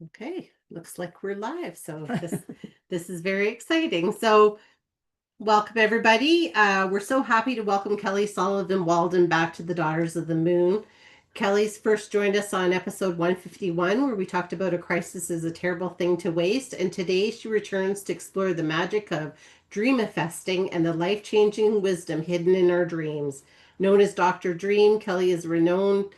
Okay, looks like we're live. So this is very exciting. So welcome everybody. We're so happy to welcome Kelly Sullivan Walden back to the Daughters of the Moon. Kelly's first joined us on episode 151, where we talked about a crisis is a terrible thing to waste. And today she returns to explore the magic of dreamifesting and the life-changing wisdom hidden in our dreams. Known as Dr. Dream, Kelly is renowned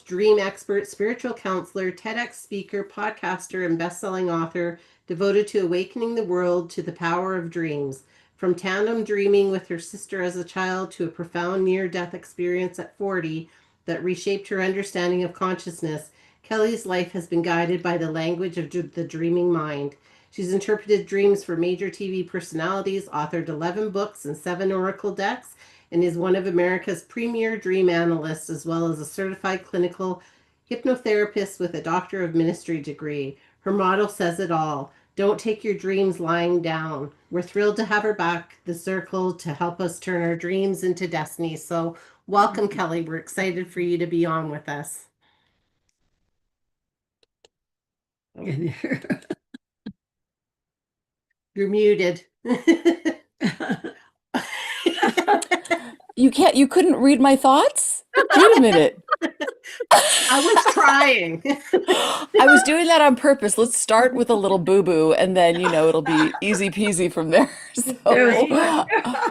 dream expert, spiritual counselor, TEDx speaker, podcaster, and best-selling author devoted to awakening the world to the power of dreams. From tandem dreaming with her sister as a child to a profound near-death experience at 40 that reshaped her understanding of consciousness, Kelly's life has been guided by the language of the dreaming mind. She's interpreted dreams for major TV personalities, authored 11 books and 7 oracle decks, and is one of America's premier dream analysts, as well as a certified clinical hypnotherapist with a Doctor of Ministry degree. Her motto says it all: don't take your dreams lying down. We're thrilled to have her back, the circle, to help us turn our dreams into destiny. So welcome, Kelly. We're excited for you to be on with us. You're muted. You couldn't read my thoughts? Wait a minute. I was trying. I was doing that on purpose. Let's start with a little boo-boo and then, it'll be easy peasy from there. So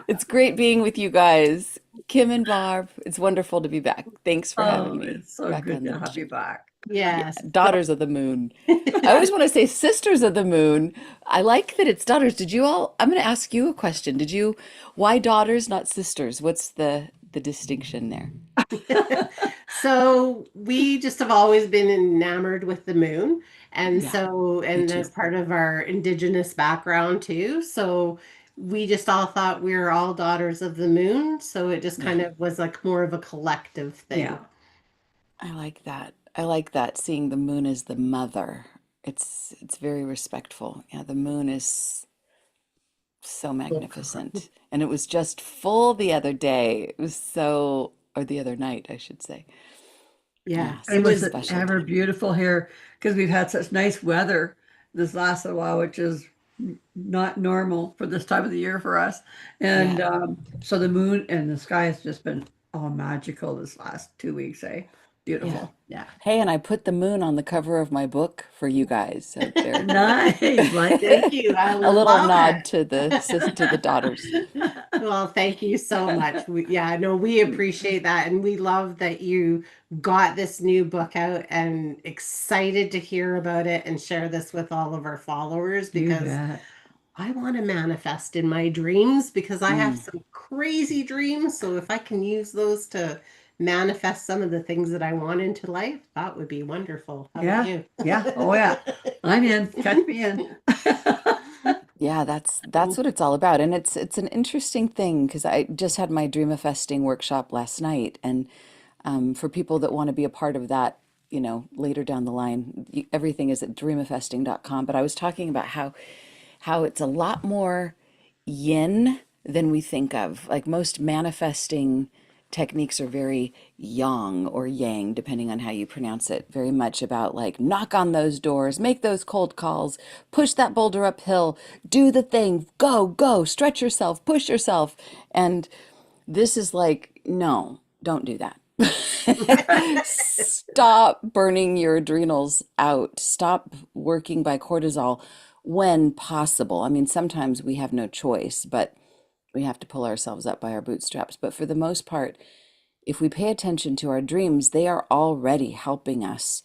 it's great being with you guys. Kim and Barb, it's wonderful to be back. Thanks for having me. It's so good to have you back. Yes. Yeah, Daughters of the Moon. I always want to say Sisters of the Moon. I like that it's daughters. I'm going to ask you a question. Why daughters, not sisters? What's the distinction there? So we just have always been enamored with the moon. And that's part of our indigenous background too. So we just all thought we were all daughters of the moon. So it just kind of was like more of a collective thing. Yeah. I like that. I like that, seeing the moon as the mother. It's very respectful. Yeah, the moon is so magnificent. And it was just full the other day. Or the other night, I should say. Yeah. so It was special ever time. beautiful here because we've had such nice weather this last little while, which is not normal for this time of the year for us. And so the moon and the sky has just been all magical this last 2 weeks, eh? Beautiful. Yeah. Hey, and I put the moon on the cover of my book for you guys out there. Nice. Like Thank you. I A little love nod it. to the daughters. Well, thank you so much. We appreciate that. And we love that you got this new book out and excited to hear about it and share this with all of our followers, because I want to manifest in my dreams, because I have some crazy dreams. So if I can use those to manifest some of the things that I want into life, that would be wonderful. How about you? Yeah. Oh yeah. I'm in. Catch me in. Yeah, that's what it's all about. And it's an interesting thing because I just had my Dreamifesting workshop last night. And for people that want to be a part of that, later down the line, everything is at dreamifesting.com. But I was talking about how it's a lot more yin than we think of. Like most manifesting techniques are very yang or yang, depending on how you pronounce it. Very much about like knock on those doors, make those cold calls, push that boulder uphill, do the thing, go, stretch yourself, push yourself. And this is like, no, don't do that. Stop burning your adrenals out. Stop working by cortisol when possible. I mean, sometimes we have no choice, but we have to pull ourselves up by our bootstraps. But for the most part, if we pay attention to our dreams, they are already helping us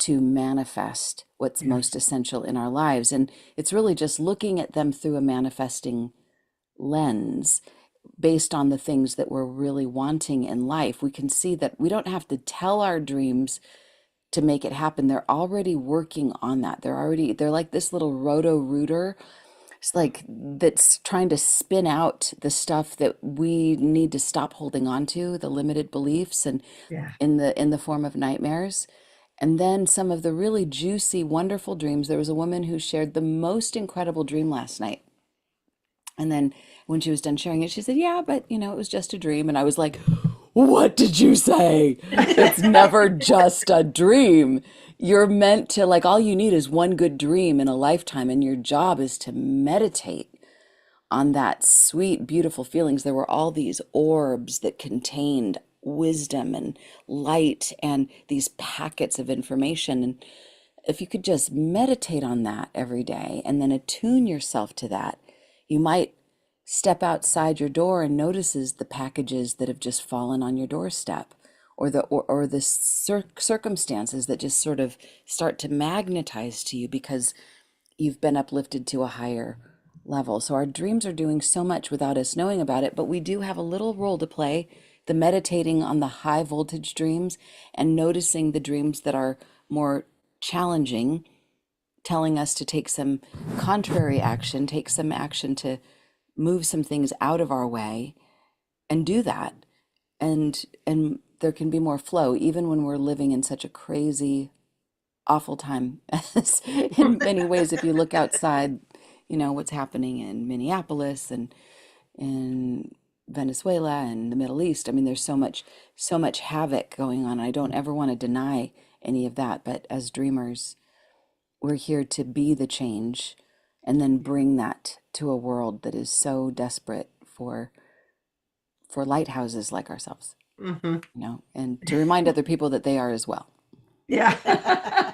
to manifest what's most essential in our lives. And it's really just looking at them through a manifesting lens based on the things that we're really wanting in life. We can see that we don't have to tell our dreams to make it happen. They're already working on that. They're like this little roto-rooter. It's like that's trying to spin out the stuff that we need to stop holding on to, the limited beliefs and in the form of nightmares. And then some of the really juicy, wonderful dreams. There was a woman who shared the most incredible dream last night. And then when she was done sharing it, she said, yeah, but it was just a dream. And I was like, what did you say? It's never just a dream. you're meant to, like, all you need is one good dream in a lifetime, and your job is to meditate on that sweet, beautiful feelings. There were all these orbs that contained wisdom and light and these packets of information. And if you could just meditate on that every day and then attune yourself to that, you might step outside your door and notices the packages that have just fallen on your doorstep, or the circumstances that just sort of start to magnetize to you because you've been uplifted to a higher level. So our dreams are doing so much without us knowing about it, but we do have a little role to play, the meditating on the high voltage dreams and noticing the dreams that are more challenging, telling us to take some contrary action, take some action to move some things out of our way and do that. And there can be more flow even when we're living in such a crazy, awful time. As in many ways, if you look outside, what's happening in Minneapolis and in Venezuela and the Middle East. I mean, there's so much havoc going on. I don't ever want to deny any of that, but as dreamers, we're here to be the change and then bring that to a world that is so desperate for lighthouses like ourselves, Mhm. and to remind other people that they are as well. Yeah.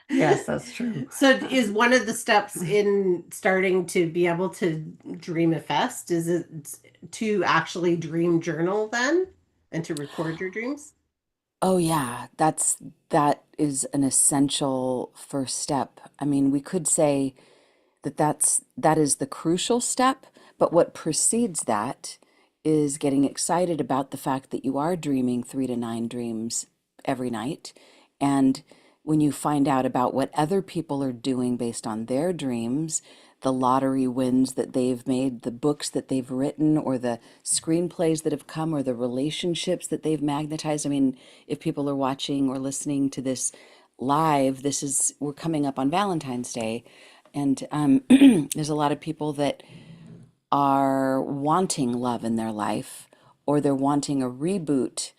Yes, that's true. So is one of the steps in starting to be able to dreamifest, is it to actually dream journal then and to record your dreams? Oh yeah, that is an essential first step. I mean, we could say that is the crucial step, but what precedes that is getting excited about the fact that you are dreaming 3 to 9 dreams every night. And when you find out about what other people are doing based on their dreams, the lottery wins that they've made, the books that they've written, or the screenplays that have come, or the relationships that they've magnetized. I mean, if people are watching or listening to this live, we're coming up on Valentine's Day. And there's a lot of people that are wanting love in their life, or they're wanting a reboot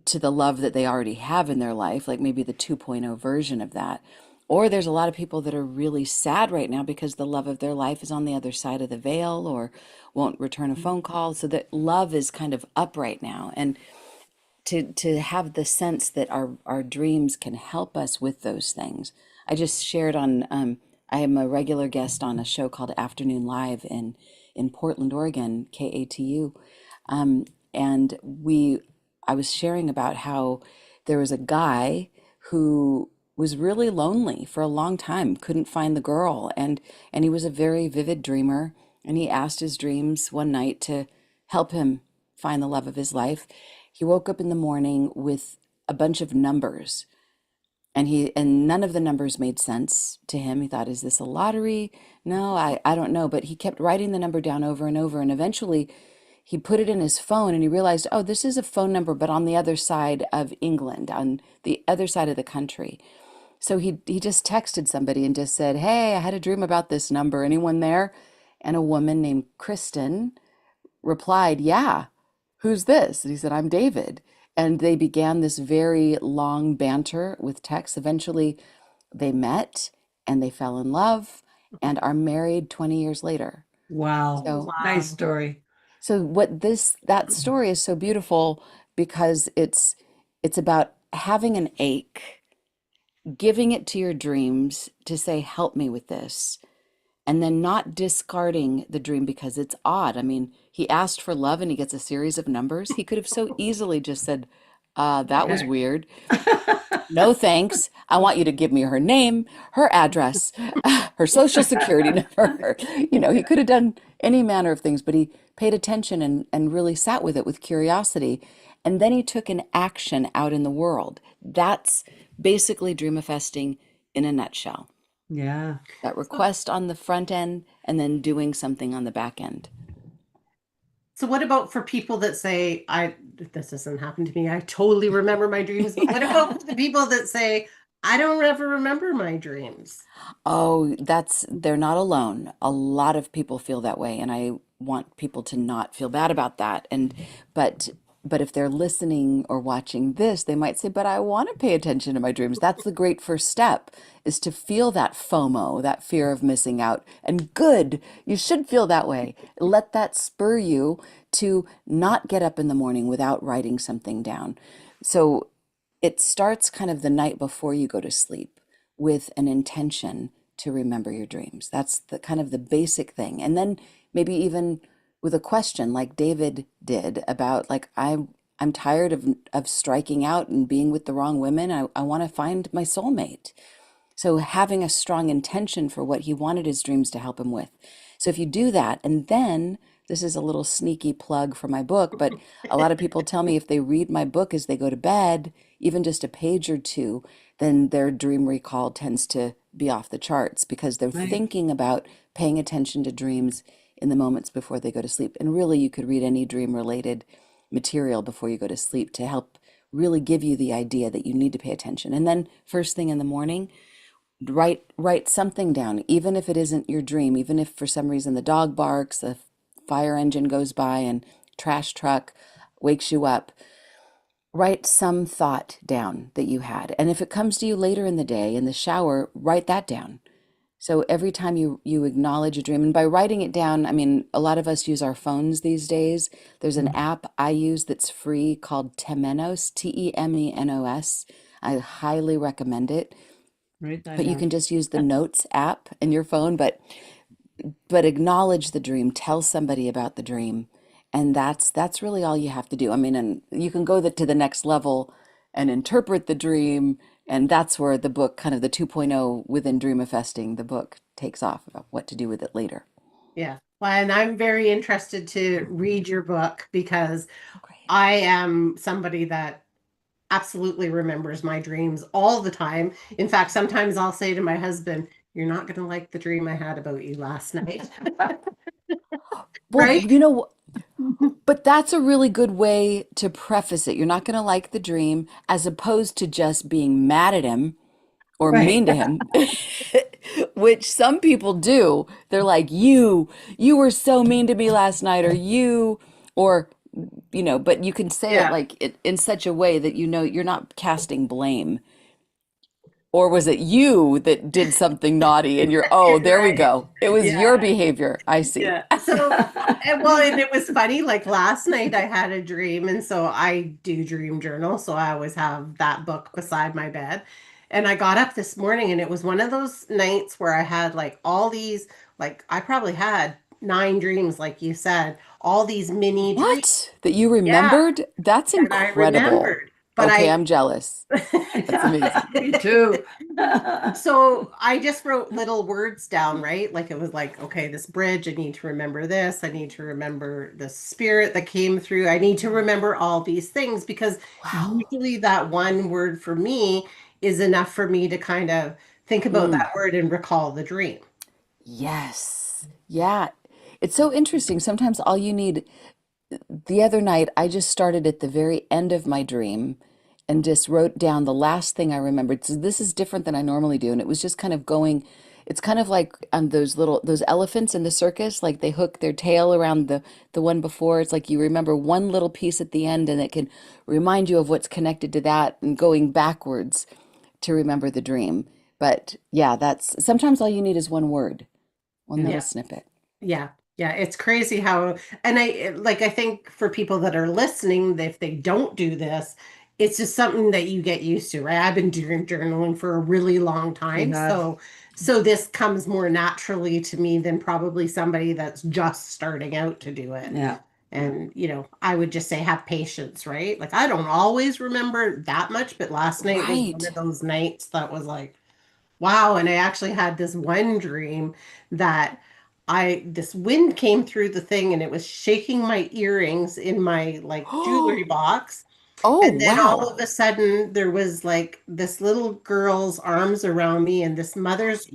to the love that they already have in their life, like maybe the 2.0 version of that. Or there's a lot of people that are really sad right now because the love of their life is on the other side of the veil or won't return a phone call. So that love is kind of up right now. And to have the sense that our dreams can help us with those things. I just shared on I am a regular guest on a show called Afternoon Live in Portland, Oregon, KATU. And I was sharing about how there was a guy who was really lonely for a long time, couldn't find the girl, and he was a very vivid dreamer, and he asked his dreams one night to help him find the love of his life. He woke up in the morning with a bunch of numbers, and none of the numbers made sense to him. He thought, is this a lottery? No, I don't know. But he kept writing the number down over and over, and eventually he put it in his phone and he realized, oh, this is a phone number, but on the other side of England, on the other side of the country. So he just texted somebody and just said, hey, I had a dream about this number. Anyone there? And a woman named Kristen replied, yeah, who's this? And he said, I'm David. And they began this very long banter with text. Eventually, they met and they fell in love and are married 20 years later. Wow. Oh, So, Nice wow. story. so that story is so beautiful because it's about having an ache, giving it to your dreams to say, help me with this, and then not discarding the dream because it's odd. I mean, he asked for love and he gets a series of numbers. He could have so easily just said, that was Yeah. weird. No thanks. I want you to give me her name, her address, her social security number. He could have done any manner of things, but he paid attention and really sat with it with curiosity. And then he took an action out in the world. That's basically dreamifesting in a nutshell. Yeah. That So, request on the front end and then doing something on the back end. so what about for people that say, this doesn't happen to me. I totally remember my dreams. But what Yeah. about for the people that say, I don't ever remember my dreams? Oh, they're not alone. A lot of people feel that way, and I want people to not feel bad about that. But But if they're listening or watching this, they might say, but I want to pay attention to my dreams. That's the great first step, is to feel that FOMO, that fear of missing out. And good, you should feel that way. Let that spur you to not get up in the morning without writing something down. So it starts kind of the night before you go to sleep with an intention to remember your dreams. That's the kind of the basic thing. And then maybe even with a question like David did about like I'm tired of striking out and being with the wrong women. I want to find my soulmate. So having a strong intention for what he wanted his dreams to help him with. So if you do that, and then this is a little sneaky plug for my book, but a lot of people tell me if they read my book as they go to bed, even just a page or two, then their dream recall tends to be off the charts because they're Right. thinking about paying attention to dreams in the moments before they go to sleep. And really, you could read any dream related material before you go to sleep to help really give you the idea that you need to pay attention. And then first thing in the morning, write something down, even if it isn't your dream, even if for some reason the dog barks, the fire engine goes by and trash truck wakes you up. Write some thought down that you had. And if it comes to you later in the day in the shower, write that down. So every time you acknowledge a dream, and by writing it down, I mean, a lot of us use our phones these days. There's an app I use that's free called Temenos, Temenos. I highly recommend it. Write that But you down. can just use the Notes app in your phone, but acknowledge the dream, tell somebody about the dream, and that's really all you have to do. I mean, and you can go to the next level and interpret the dream, and that's where the book, kind of the 2.0 within Dreamifesting, the book takes off about what to do with it later. Yeah. Well, and I'm very interested to read your book because Oh, great. I am somebody that absolutely remembers my dreams all the time. In fact, sometimes I'll say to my husband, "You're not going to like the dream I had about you last night." Well, Right? but that's a really good way to preface it. You're not going to like the dream, as opposed to just being mad at him or Right. mean to him, which some people do. They're like, you were so mean to me last night, or or, but you can say it Yeah. like in such a way that you're not casting blame. Or was it you that did something naughty and oh, there we Right. go. It was your Yeah. behavior. I see. Yeah. So, and it was funny. Like last night, I had a dream, and so I do dream journal. So I always have that book beside my bed. And I got up this morning, and it was one of those nights where I had like all these, like I probably had 9 dreams, like you said, all these mini dreams. What? That you Yeah, remembered? That's and I incredible. remembered, but Okay, I'm jealous. That's amazing. Me too. So I just wrote little words down, right? Like it was like, okay, this bridge, I need to remember this. I need to remember the spirit that came through. I need to remember all these things because Wow. usually that one word for me is enough for me to kind of think about Mm. that word and recall the dream. Yes. Yeah. It's so interesting. Sometimes all you need, the other night, I just started at the very end of my dream and just wrote down the last thing I remembered. So this is different than I normally do. And it was just kind of going, it's kind of like those elephants in the circus, like they hook their tail around the one before. It's like you remember one little piece at the end and it can remind you of what's connected to that and going backwards to remember the dream. But yeah, that's sometimes all you need is one word, one little Yeah. snippet. Yeah. Yeah, it's crazy how, and I think for people that are listening, if they don't do this, it's just something that you get used to, right? I've been doing journaling for a really long She time, has. so this comes more naturally to me than probably somebody that's just starting out to do it. Yeah. And, I would just say have patience, right? Like I don't always remember that much, but last night was one Right. of those nights that was like, wow. And I actually had this one dream that this wind came through the thing and it was shaking my earrings in my like jewelry box. Oh, And then all wow. of a sudden there was like this little girl's arms around me and this mother's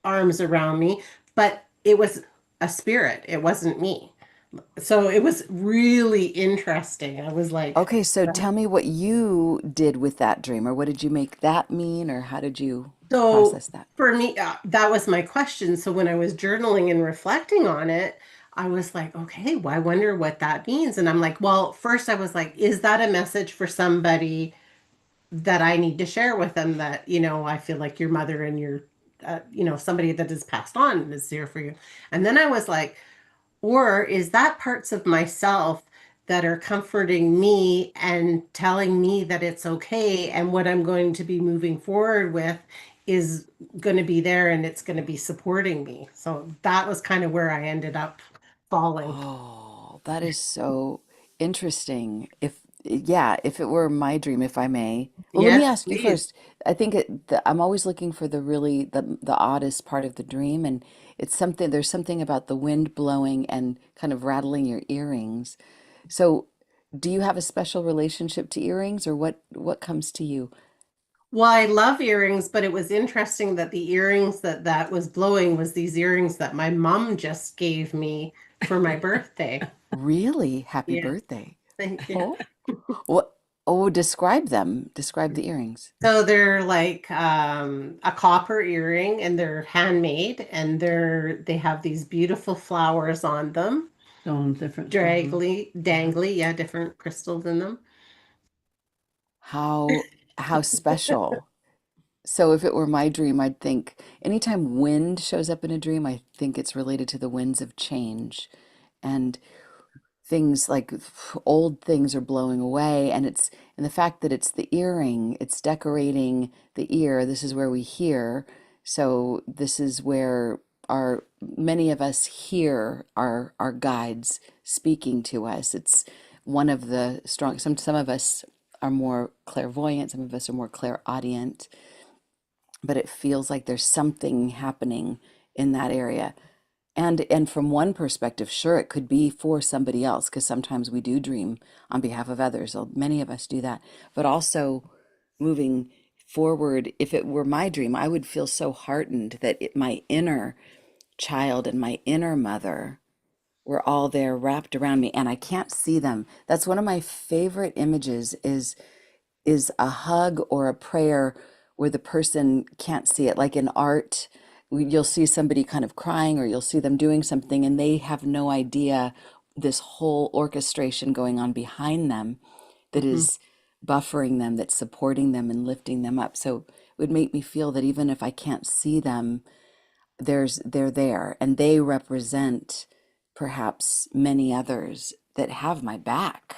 arms around me, but it was a spirit. It wasn't me. So it was really interesting. I was like, Okay, so tell me what you did with that dream, or what did you make that mean, or how did you so process that? for me, that was my question. So when I was journaling and reflecting on it, I was like, okay, well, I wonder what that means. And I'm like, well, first I was like, is that a message for somebody that I need to share with them that, I feel like your mother and your, somebody that has passed on is here for you. And then I was like, or is that parts of myself that are comforting me and telling me that it's okay and what I'm going to be moving forward with is going to be there and it's going to be supporting me. So that was kind of where I ended up falling. Oh, that is so interesting. Yeah, if it were my dream, if I may. Well, let me Yes, ask you please. first. I think I'm always looking for the oddest part of the dream, and there's something about the wind blowing and kind of rattling your earrings. So, do you have a special relationship to earrings, or what comes to you? Well, I love earrings, but it was interesting that the earrings that was blowing was these earrings that my mom just gave me for my birthday. Really? Happy Yeah, birthday. thank you. Oh, what? Oh, describe them. Describe the earrings. So they're like a copper earring and they're handmade and they have these beautiful flowers on them. Stones, different stones. Dangly, yeah, different crystals in them. How how special. So if it were my dream, I'd think anytime wind shows up in a dream, I think it's related to the winds of change and things like old things are blowing away and the fact that it's the earring, it's decorating the ear. This is where we hear. So this is where our many of us hear our guides speaking to us. It's one of the strong some of us are more clairvoyant, some of us are more clairaudient, but it feels like there's something happening in that area. And from one perspective, sure, it could be for somebody else, because sometimes we do dream on behalf of others. So many of us do that. But also moving forward, if it were my dream, I would feel so heartened that my inner child and my inner mother were all there wrapped around me and I can't see them. That's one of my favorite images is a hug or a prayer where the person can't see it. Like in art, you'll see somebody kind of crying or you'll see them doing something and they have no idea this whole orchestration going on behind them that Mhm. is buffering them, that's supporting them and lifting them up. So it would make me feel that even if I can't see them, they're there and they represent perhaps many others that have my back.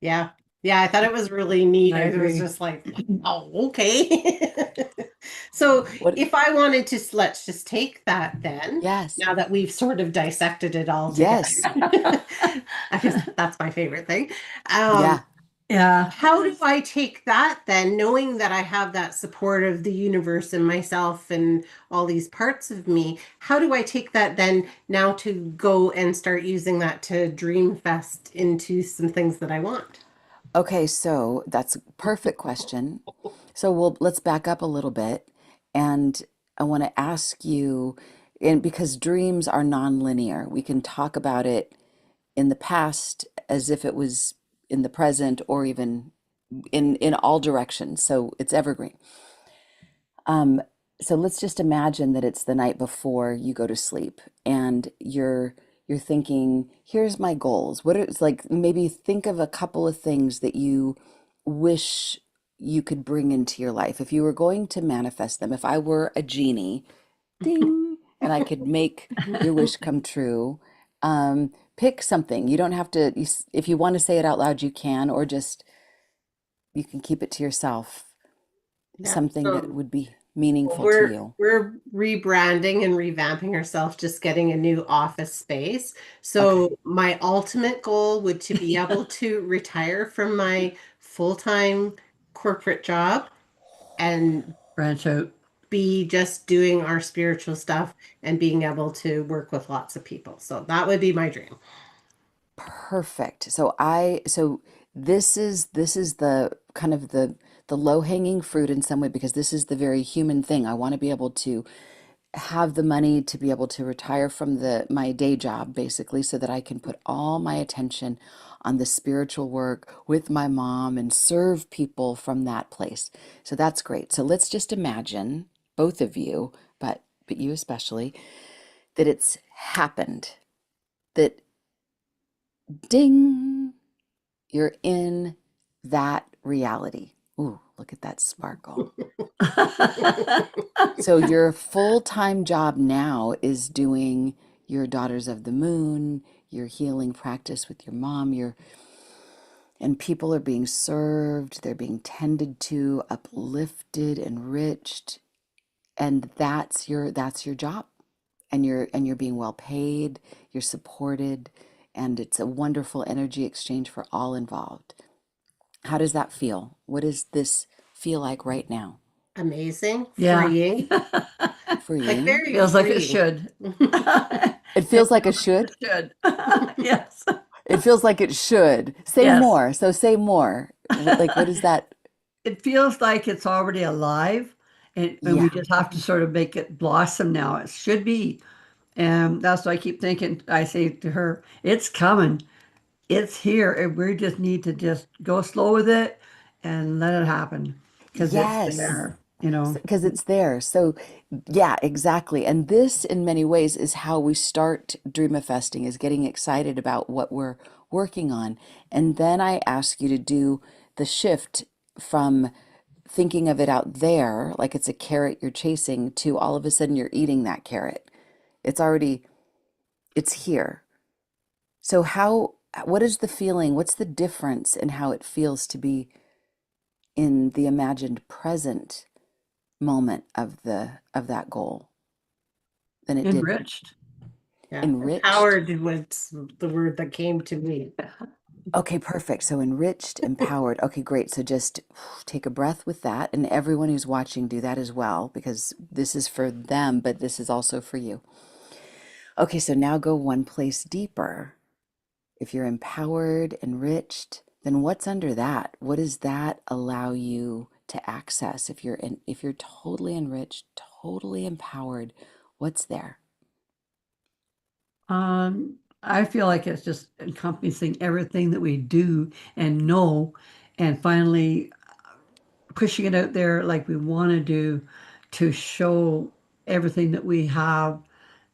Yeah. Yeah, I thought it was really neat. I I was agree. just like, oh, okay. So What? if I wanted to, let's just take that then, Yes. now that we've sort of dissected it all together. Yes. Because that's my favorite thing. Um, Yeah. Yeah. how do I take that then, knowing that I have that support of the universe and myself and all these parts of me? How do I take that then now to go and start using that to dream fest into some things that I want? Okay, so that's a perfect question. So let's back up a little bit and I want to ask you, and because dreams are nonlinear, we can talk about it in the past as if it was in the present or even in all directions. So it's evergreen. Um, so let's just imagine that it's the night before you go to sleep and you're thinking, here's my goals. What it's like maybe think of a couple of things that you wish you could bring into your life. If you were going to manifest them, if I were a genie, ding, and I could make your wish come true, pick something. You don't have to, if you want to say it out loud, you can, or just you can keep it to yourself, Yeah. something that So would be meaningful to we're you. we're rebranding and revamping ourselves, just getting a new office space. Okay. So my ultimate goal would to be able to retire from my full-time corporate job and Branch out. be just doing our spiritual stuff and being able to work with lots of people. So that would be my dream. Perfect. So this is the kind of the low-hanging fruit in some way because this is the very human thing. I want to be able to have the money to be able to retire from the my day job basically so that I can put all my attention on the spiritual work with my mom and serve people from that place. So that's great. So let's just imagine both of you, but you especially that it's happened, that ding, you're in that reality. Ooh, look at that sparkle. So your full-time job now is doing your Daughters of the Moon, your healing practice with your mom, and people are being served, they're being tended to, uplifted, enriched, and that's your job. And you're being well paid, you're supported, and it's a wonderful energy exchange for all involved. How does that feel? What does this feel like right now? Amazing, Yeah. freeing, like Freeing. very Feels like it freeing. should. It It feels like it feels like should. it should. Yes. It feels like it should. Say Yes. more. So say more. Like, what is that? It feels like it's already alive, and we Yeah. just have to sort of make it blossom now. It should be. And that's what I keep thinking. I say to her, it's coming. It's here. And we just need to just go slow with it and let it happen because it's Yes. there, you know. Because it's there. So, yeah, exactly. And this, in many ways, is how we start Dreamifesting, is getting excited about what we're working on. And then I ask you to do the shift from thinking of it out there, like it's a carrot you're chasing, to all of a sudden you're eating that carrot. It's already, it's here. So what is the feeling? What's the difference in how it feels to be in the imagined present moment of that goal than it did Enriched. Yeah, enriched? empowered was the word that came to me. Okay, perfect. So enriched, empowered. Okay, great. So just take a breath with that, and everyone who's watching, do that as well, because this is for them, but this is also for you. Okay, so now go one place deeper. If you're empowered, enriched, then what's under that? What does that allow you to access? If you're totally enriched, totally empowered, what's there? I feel like it's just encompassing everything that we do and know, and finally pushing it out there like we want to do to show everything that we have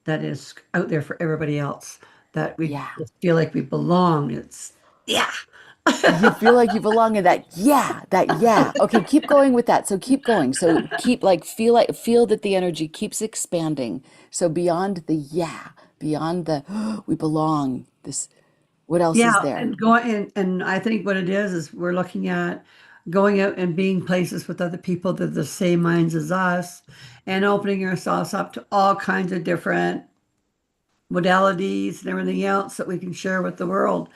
that is out there for everybody else, that we Yeah. just feel like we belong. It's, yeah. You feel like you belong in that, yeah, that, yeah. Okay, keep going with that. So keep going. So keep feel that the energy keeps expanding. So beyond the yeah, beyond the we belong. What else is Yeah, there? and going and I think what it is we're looking at going out and being places with other people that are the same minds as us and opening ourselves up to all kinds of different modalities and everything else that we can share with the world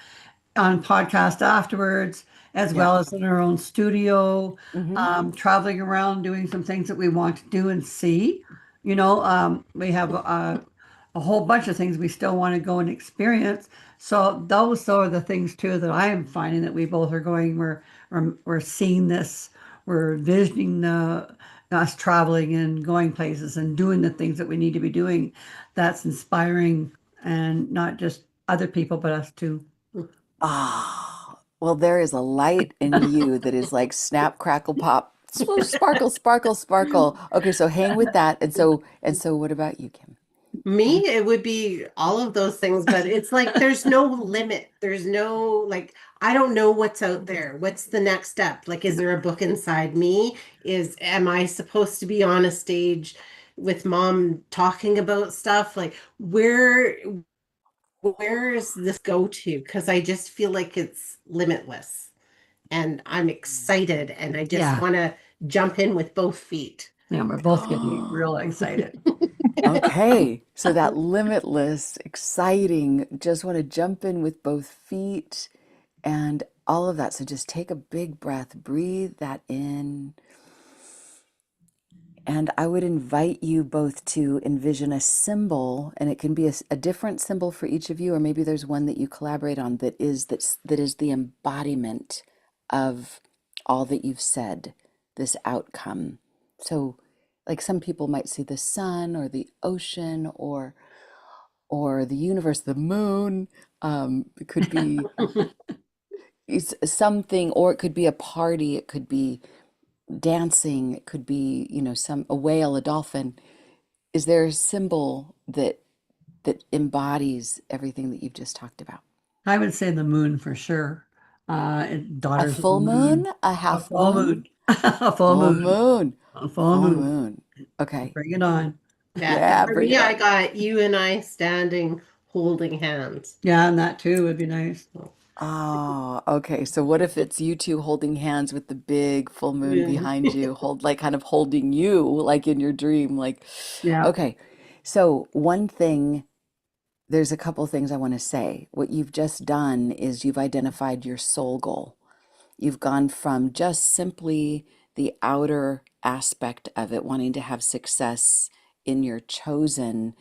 on podcast afterwards, as Yeah. well as in our own studio, Mm-hmm. traveling around, doing some things that we want to do and see. We have a whole bunch of things we still want to go and experience. So those are the things too that I am finding that we both are going. We're seeing this. We're envisioning us traveling and going places and doing the things that we need to be doing. That's inspiring, and not just other people, but us too. Ah, well, there is a light in you that is like snap, crackle, pop, sparkle, sparkle, sparkle. Okay, so hang with that. And so what about you, Kim? Me, it would be all of those things, but it's like there's no limit. There's no like I don't know what's out there. What's the next step? Like, is there a book inside me? Am I supposed to be on a stage with mom talking about stuff? Like, where is this go to? Because I just feel like it's limitless. And I'm excited and I just Yeah. want to jump in with both feet. Yeah, we're both getting real excited. Okay, so that limitless, exciting, just want to jump in with both feet and all of that. So just take a big breath, breathe that in. And I would invite you both to envision a symbol, and it can be a different symbol for each of you, or maybe there's one that you collaborate on that is the embodiment of all that you've said, this outcome. So, like some people might see the sun or the ocean or the universe, the moon. It could be something, or it could be a party. It could be dancing. It could be, a whale, a dolphin. Is there a symbol that that embodies everything that you've just talked about? I would say the moon for sure. A Daughters of the full moon, moon, a a half full moon, moon, a full full moon, moon, a full full moon. moon. Okay. Bring it on. Yeah, and Yeah, for bring me, it I on. got you and I standing holding hands. Yeah, and that too would be nice. Oh, okay. So what if it's you two holding hands with the big full moon Yeah. behind you, like kind of holding you, like in your dream, like, Yeah, okay. So one thing, there's a couple things I want to say. What you've just done is you've identified your soul goal. You've gone from just simply the outer aspect of it, wanting to have success in your chosen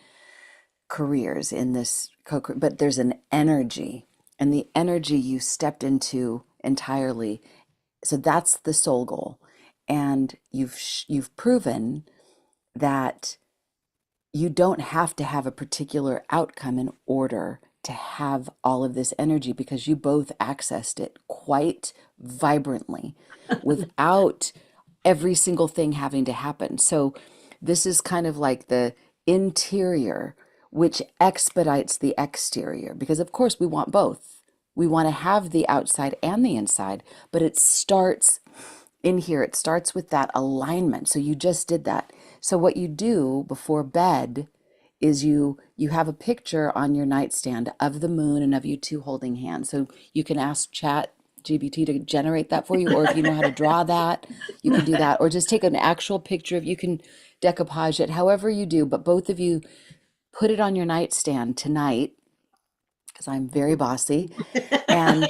careers in this but there's an energy, and the energy you stepped into entirely. So that's the soul goal. And you've proven that you don't have to have a particular outcome in order to have all of this energy, because you both accessed it quite vibrantly without every single thing having to happen. So this is kind of like the interior, which expedites the exterior, because of course we want both. We want to have the outside and the inside, but it starts in here. It starts with that alignment. So you just did that. So what you do before bed is you have a picture on your nightstand of the moon and of you two holding hands. So you can ask Chat GPT to generate that for you, or if you know how to draw that, you can do that, or just take an actual picture of, you can decoupage it, however you do, but both of you put it on your nightstand tonight, because I'm very bossy, and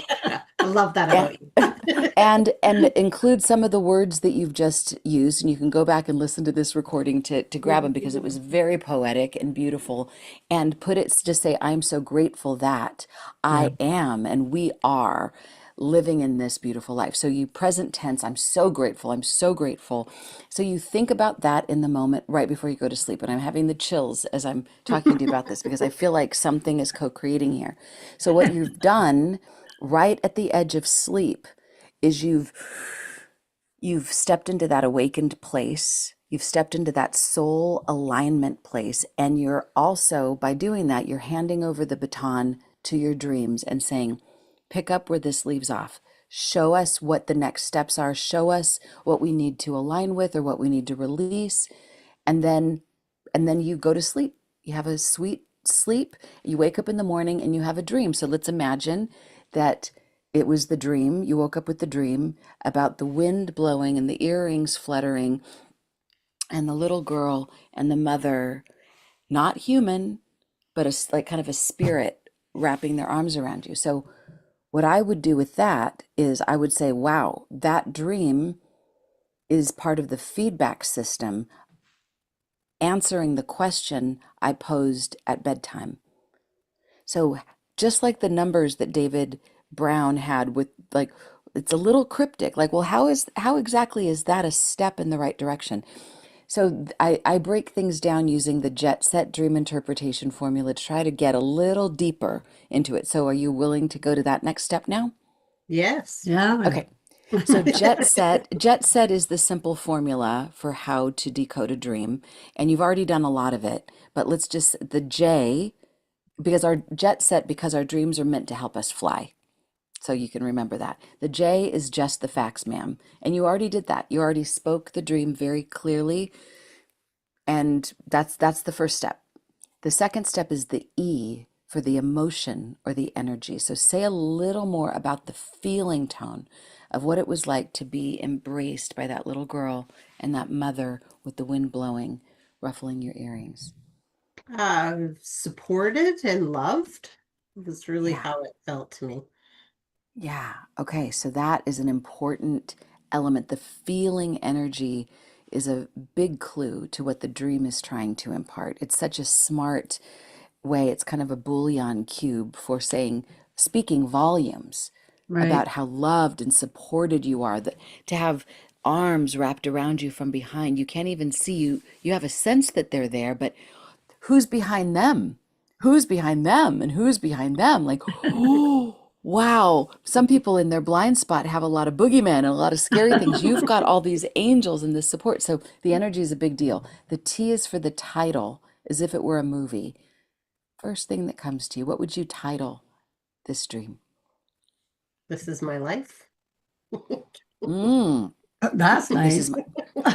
I love that and about you. and include some of the words that you've just used, and you can go back and listen to this recording to grab them, because it was very poetic and beautiful. And put it, just say, I'm so grateful that yeah, I am and we are living in this beautiful life. So you present tense, I'm so grateful, I'm so grateful. So you think about that in the moment right before you go to sleep. And I'm having the chills as I'm talking to you about this, because I feel like something is co-creating here. So what you've done right at the edge of sleep is you've stepped into that awakened place. You've stepped into that soul alignment place. And you're also, by doing that, you're handing over the baton to your dreams and saying, pick up where this leaves off. Show us what the next steps are. Show us what we need to align with or what we need to release. And then you go to sleep. You have a sweet sleep. You wake up in the morning and you have a dream. So let's imagine that it was the dream. You woke up with the dream about the wind blowing and the earrings fluttering and the little girl and the mother, not human, but like kind of a spirit wrapping their arms around you. So what I would do with that is I would say, wow, that dream is part of the feedback system answering the question I posed at bedtime. So just like the numbers that David Brown had with, like, it's a little cryptic, like, well, how exactly is that a step in the right direction? So I break things down using the Jetset dream interpretation formula to try to get a little deeper into it. So are you willing to go to that next step now? Yes. yeah. Okay. So Jetset is the simple formula for how to decode a dream. And you've already done a lot of it, but let's just, the J, because our dreams are meant to help us fly. So you can remember that. The J is just the facts, ma'am. And you already did that. You already spoke the dream very clearly. And that's the first step. The second step is the E for the emotion or the energy. So say a little more about the feeling tone of what it was like to be embraced by that little girl and that mother with the wind blowing, ruffling your earrings. Supported and loved was really Yeah. how it felt to me. Yeah. Okay. So that is an important element. The feeling energy is a big clue to what the dream is trying to impart. It's such a smart way. It's kind of a Boolean cube for speaking volumes Right. about how loved and supported you are. That to have arms wrapped around you from behind, you can't even see you. You have a sense that they're there, but who's behind them? Who's behind them? And who's behind them? Like, oh, wow. Some people in their blind spot have a lot of boogeymen and a lot of scary things. You've got all these angels and this support. So the energy is a big deal. The T is for the title, as if it were a movie. first thing that comes to you? What would you title this dream? This is my life. Mm, That's this is nice. my,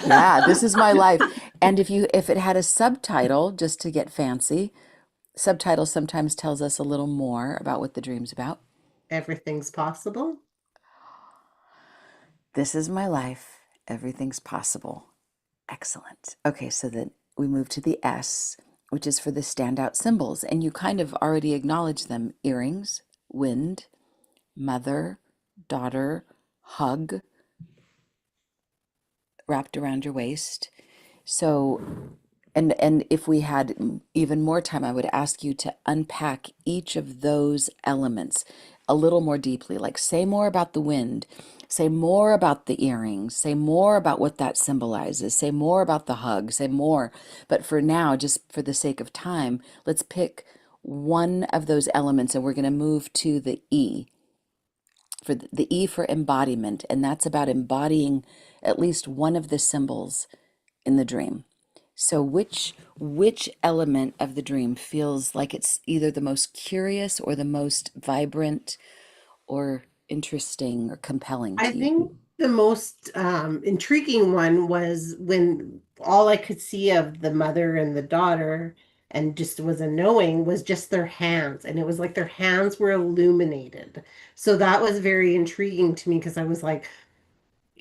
yeah, this is my life. And if it had a subtitle, just to get fancy, subtitle sometimes tells us a little more about what the dream's about. Everything's possible. This is my life. Everything's possible. Excellent. Okay, so then we move to the S, which is for the standout symbols. And you kind of already acknowledge them: earrings, wind, mother, daughter, hug wrapped around your waist. So, and if we had even more time, I would ask you to unpack each of those elements a little more deeply. Like, say more about the wind, say more about the earrings, say more about what that symbolizes, say more about the hug, say more. But for now, just for the sake of time, let's pick one of those elements, and we're going to move to the E, for the E for embodiment, and that's about embodying at least one of the symbols in the dream. So which element of the dream feels like it's either the most curious or the most vibrant or interesting or compelling I to you? think the most intriguing one was when all I could see of the mother and the daughter and just was a knowing was just their hands. And it was like their hands were illuminated. So that was very intriguing to me because I was like,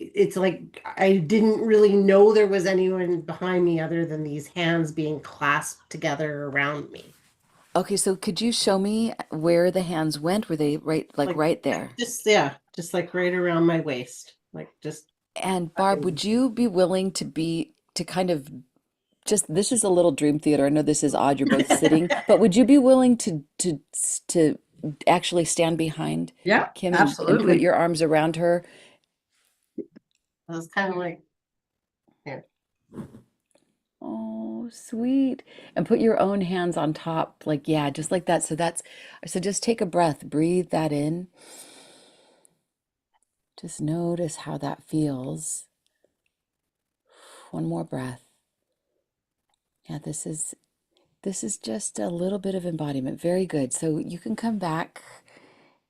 it's like I didn't really know there was anyone behind me other than these hands being clasped together around me. Okay, so could you show me where the hands went? Were they right, like Like right there? just yeah, just like right around my waist. Like just And Barb, would you be willing to kind of just, this is a little dream theater. I know this is odd, you're both sitting, but would you be willing to actually stand behind Yeah, Kim and put absolutely. your arms around her? I was kind of like, here. Oh, sweet. And put your own hands on top, like, yeah, just like that. So just take a breath, breathe that in. Just notice how that feels. One more breath. Yeah, this is just a little bit of embodiment. Very good. So you can come back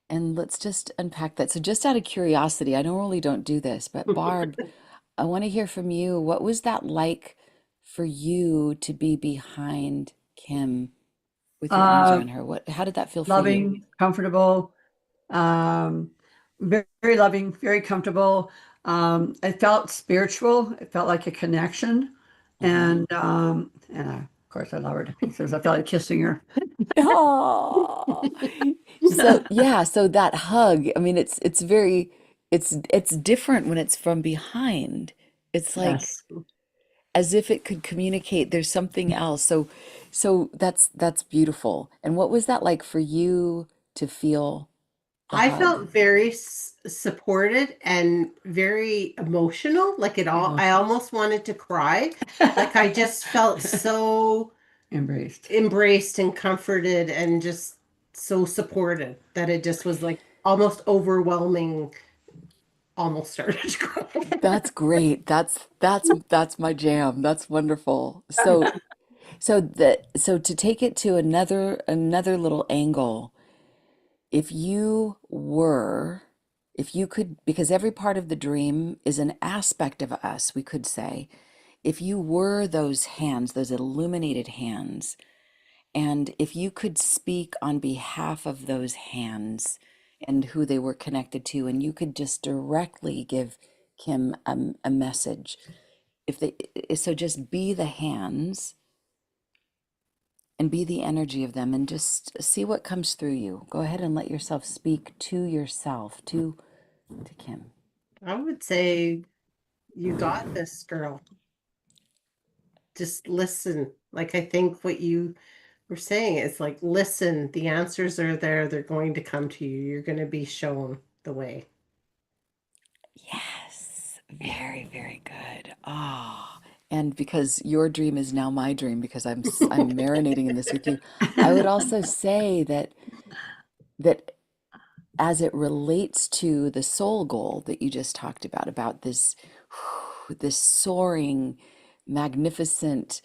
and let's just unpack that. So just out of curiosity, I normally don't do this, but Barb, I want to hear from you. What was that like for you to be behind Kim with your arms Uh, around her? How did that feel for you? Loving, comfortable, um, very loving, very comfortable. It felt spiritual. It felt like a connection. Hmm. And of course, I love her to pieces. I felt like kissing her. Oh, so yeah, so that hug, I mean, it's very, it's different when it's from behind. It's like Yes. as if it could communicate. There's something else. So that's beautiful. And what was that like for you to feel the I hug? felt very supported and very emotional. Like it all, I Emotional. almost wanted to cry. Like I just felt so Embraced. embraced and comforted and just so supported that it just was like almost overwhelming, almost started to cry. That's great. That's my jam. That's wonderful. So to take it to another little angle, if you were, if you could, because every part of the dream is an aspect of us, we could say, if you were those hands, those illuminated hands, and if you could speak on behalf of those hands and who they were connected to, and you could just directly give Kim a message, if they, so just be the hands and be the energy of them and just see what comes through you. Go ahead and let yourself speak to yourself, to Kim. I would say, you got this, girl. Just listen. Like I think what you were saying is like, listen, the answers are there. They're going to come to you. You're going to be shown the way. Yes, very, very good. Ah, and because your dream is now my dream, because I'm marinating in this with you, I would also say that as it relates to the soul goal that you just talked about this soaring, magnificent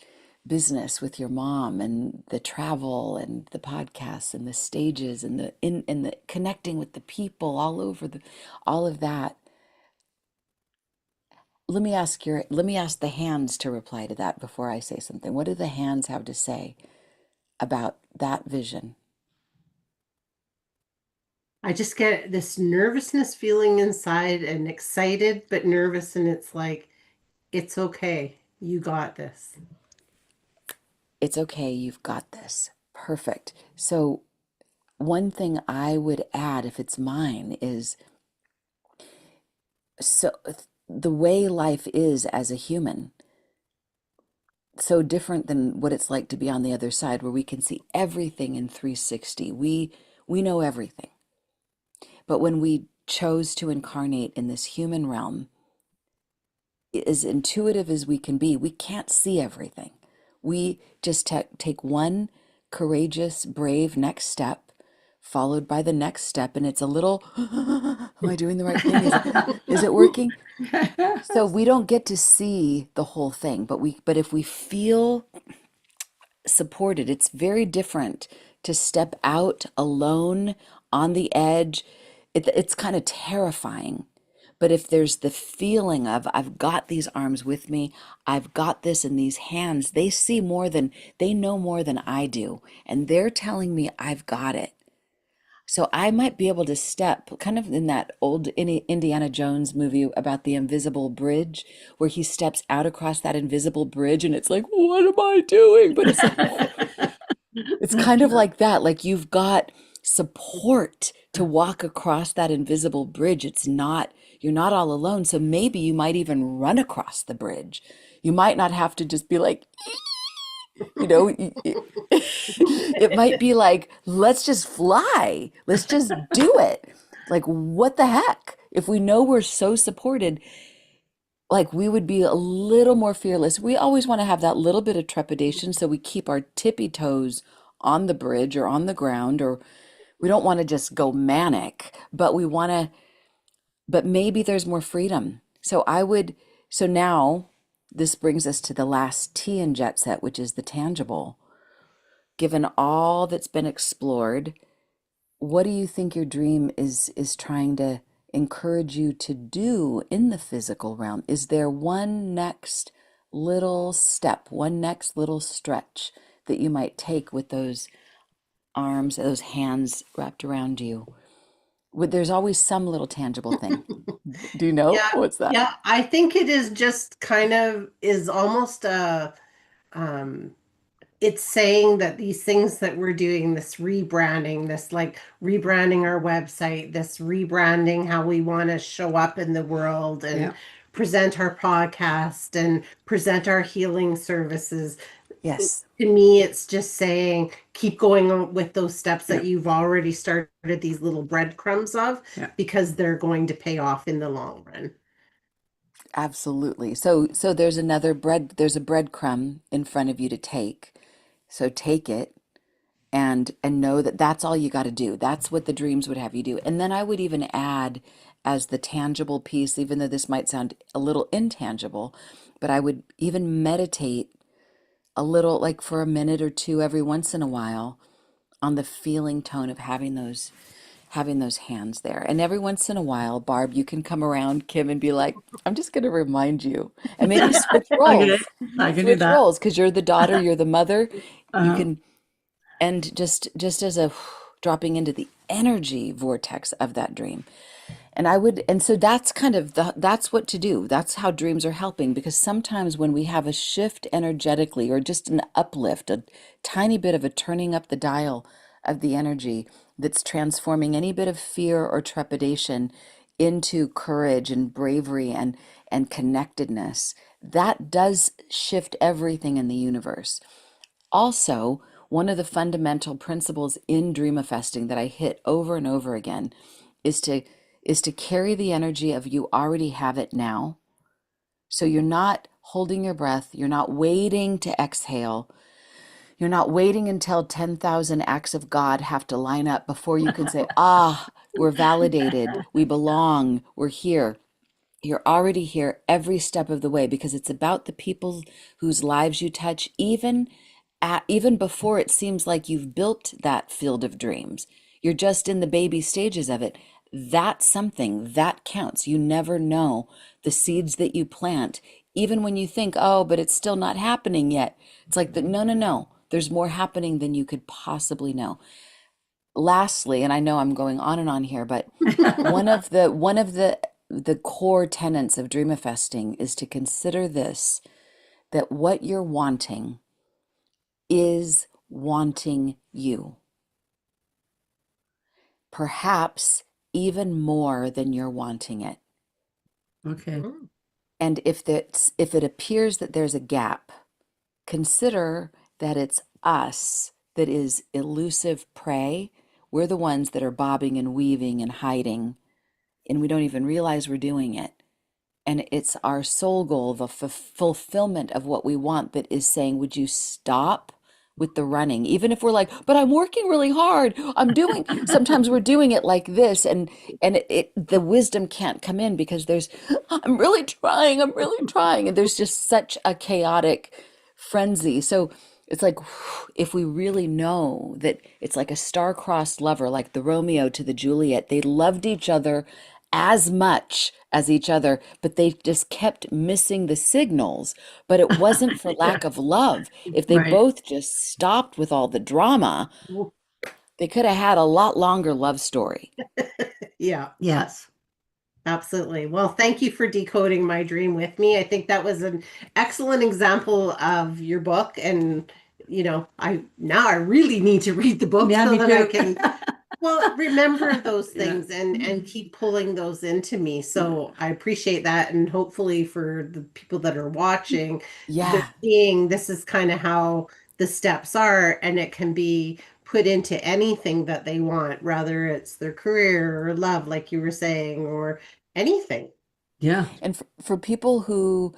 business with your mom and the travel and the podcasts and the stages and the connecting with the people all over all of that. Let me ask the hands to reply to that before I say something. What do the hands have to say about that vision? I just get this nervousness feeling inside and excited but nervous, and it's like, it's okay. You got this. It's okay, you've got this. Perfect. So one thing I would add, if it's mine, is so the way life is as a human, so different than what it's like to be on the other side, where we can see everything in 360. We know everything. But when we chose to incarnate in this human realm, as intuitive as we can be, we can't see everything. We just take one courageous, brave next step, followed by the next step, and it's a little, am I doing the right thing? Is it working? So we don't get to see the whole thing, but if we feel supported, it's very different to step out alone on the edge. It's kind of terrifying. But if there's the feeling of, I've got these arms with me, I've got this in these hands, they know more than I do. And they're telling me I've got it. So I might be able to step kind of in that old Indiana Jones movie about the invisible bridge, where he steps out across that invisible bridge and it's like, what am I doing? But it's kind of like that. Like you've got support to walk across that invisible bridge. You're not all alone. So maybe you might even run across the bridge. You might not have to just be like, it might be like, let's just fly. Let's just do it. Like, what the heck? If we know we're so supported, like we would be a little more fearless. We always want to have that little bit of trepidation, so we keep our tippy toes on the bridge or on the ground, or we don't want to just go manic, but maybe there's more freedom. So now this brings us to the last T in Jetset, which is the tangible. Given all that's been explored, what do you think your dream is trying to encourage you to do in the physical realm? Is there one next little step, one next little stretch that you might take with those arms, those hands wrapped around you? There's always some little tangible thing. Do you know Yeah, what's that? yeah. I think it is just kind of is almost um it's saying that these things that we're doing, this rebranding, this like rebranding our website, this rebranding how we want to show up in the world and Yeah. present our podcast and present our healing services. Yes, To me, it's just saying keep going on with those steps Yeah. that you've already started these little breadcrumbs of, Yeah. because they're going to pay off in the long run. absolutely. So there's there's a breadcrumb in front of you to take. So take it and know that that's all you got to do. That's what the dreams would have you do. And then I would even add, as the tangible piece, even though this might sound a little intangible, but I would even meditate a little, like for a minute or two every once in a while, on the feeling tone of having those hands there. And every once in a while, Barb, you can come around, Kim, and be like, I'm just going to remind you. And maybe switch Okay. roles. I can do Switch that. roles, because you're the daughter, you're the mother. You Uh, can, and just as a dropping into the energy vortex of that dream. And so that's kind of that's what to do. That's how dreams are helping, because sometimes when we have a shift energetically, or just an uplift, a tiny bit of a turning up the dial of the energy, that's transforming any bit of fear or trepidation into courage and bravery and connectedness, that does shift everything in the universe. Also, one of the fundamental principles in Dreamifesting that I hit over and over again is to carry the energy of you already have it now. So you're not holding your breath, you're not waiting to exhale, you're not waiting until 10,000 acts of God have to line up before you can say, ah, we're validated, we belong, we're here. You're already here every step of the way because it's about the people whose lives you touch, even before it seems like you've built that field of dreams. You're just in the baby stages of it. That's something that counts. You never know the seeds that you plant, even when you think, oh, but it's still not happening yet. It's like, no, no, no. There's more happening than you could possibly know. Lastly, and I know I'm going on and on here, but one of the core tenets of Dreamifesting is to consider this, that what you're wanting is wanting you. Perhaps even more than you're wanting it. Okay. Mm. And if it appears that there's a gap, consider that it's us that is elusive prey. We're the ones that are bobbing and weaving and hiding, and we don't even realize we're doing it. And it's our soul goal, the fulfillment of what we want, that is saying, would you stop with the running? Even if we're like, but I'm working really hard. Sometimes we're doing it like this, and the wisdom can't come in because I'm really trying. And there's just such a chaotic frenzy. So it's like, if we really know that it's like a star-crossed lover, like the Romeo to the Juliet, they loved each other as much as each other, but they just kept missing the signals. But it wasn't for Yeah. lack of love. If they Right. both just stopped with all the drama, they could have had a lot longer love story. Yeah. Yes. Absolutely. Well, thank you for decoding my dream with me. I think that was an excellent example of your book. And, I really need to read the book Yeah, so me that I too. can, well, remember those Yeah. things and keep pulling those into me. So I appreciate that. And hopefully for the people that are watching, they're Yeah. seeing this is kind of how the steps are, and it can be put into anything that they want, whether it's their career or love, like you were saying, or anything. Yeah. And for people who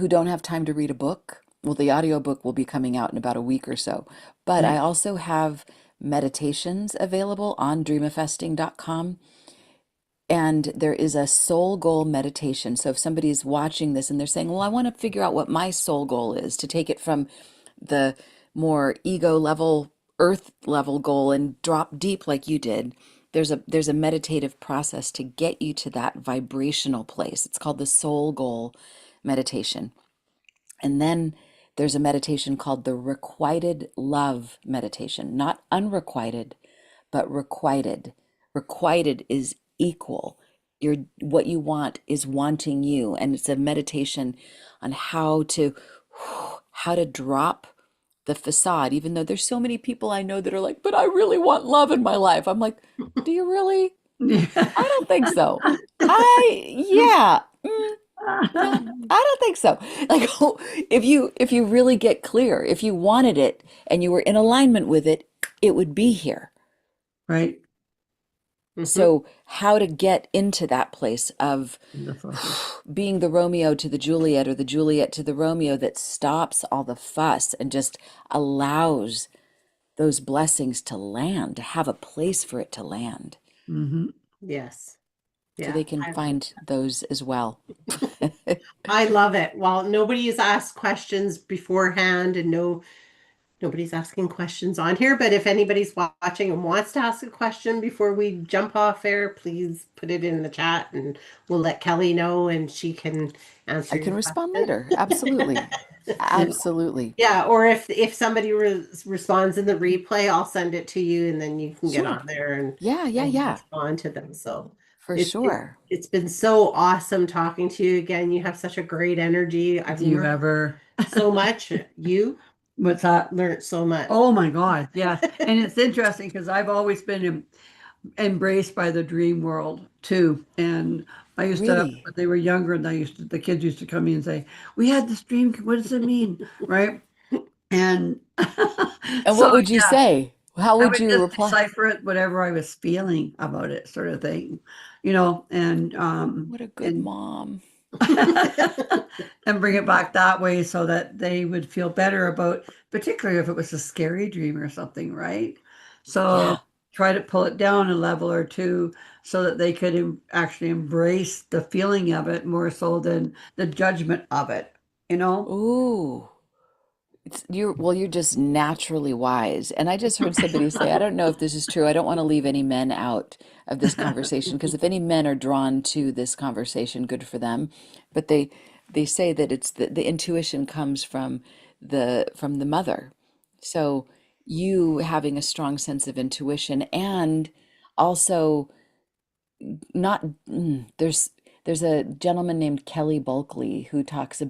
don't have time to read a book, well, the audiobook will be coming out in about a week or so. But Yeah. I also have meditations available on dreamifesting.com. And there is a soul goal meditation. So if somebody's watching this and they're saying, well, I want to figure out what my soul goal is, to take it from the more ego level, earth level goal and drop deep like you did, there's a meditative process to get you to that vibrational place. It's called the soul goal meditation. And then there's a meditation called the requited love meditation, not unrequited, but requited. Requited is equal. What you want is wanting you. And it's a meditation on how to drop the facade, even though there's so many people I know that are like, but I really want love in my life. I'm like, do you really? I Yeah. don't think so. Yeah. No, I don't think so. Like, if you really get clear, if you wanted it and you were in alignment with it, it would be here. Right. Mhm. So how to get into that place of The focus. being the Romeo to the Juliet or the Juliet to the Romeo that stops all the fuss and just allows those blessings to land, to have a place for it to land. Hmm. Yes. So Yeah. they can find those as well. I love it. Well, nobody has asked questions beforehand, and nobody's asking questions on here, but if anybody's watching and wants to ask a question before we jump off air, please put it in the chat and we'll let Kelly know and she can answer I can your respond question. later. Absolutely. Yeah. Absolutely. Yeah, or if somebody responds in the replay, I'll send it to you and then you can get Sure. on there Yeah, yeah, and yeah. respond to them. So For it, it sure. it's been so awesome talking to you again. You have such a great energy. I've Do you learned ever? so much. You What's that? learned so much. Oh my God. Yes. And it's interesting because I've always been embraced by the dream world too. And I used to, Really? when they were younger, and the kids used to come in and say, "We had this dream. What does it mean?" Right? And And so what would you yeah, say? How I would would you just reply? decipher it, whatever I was feeling about it, sort of thing, you know, What a good and mom. and bring it back that way so that they would feel better about, particularly if it was a scary dream or something, right? So Yeah. try to pull it down a level or two so that they could actually embrace the feeling of it more so than the judgment of it, you know? Ooh. You're just naturally wise. And I just heard somebody say, I don't know if this is true. I don't want to leave any men out of this conversation because if any men are drawn to this conversation, good for them. But they say that it's the intuition comes from the mother. So you having a strong sense of intuition and also not there's a gentleman named Kelly Bulkley who talks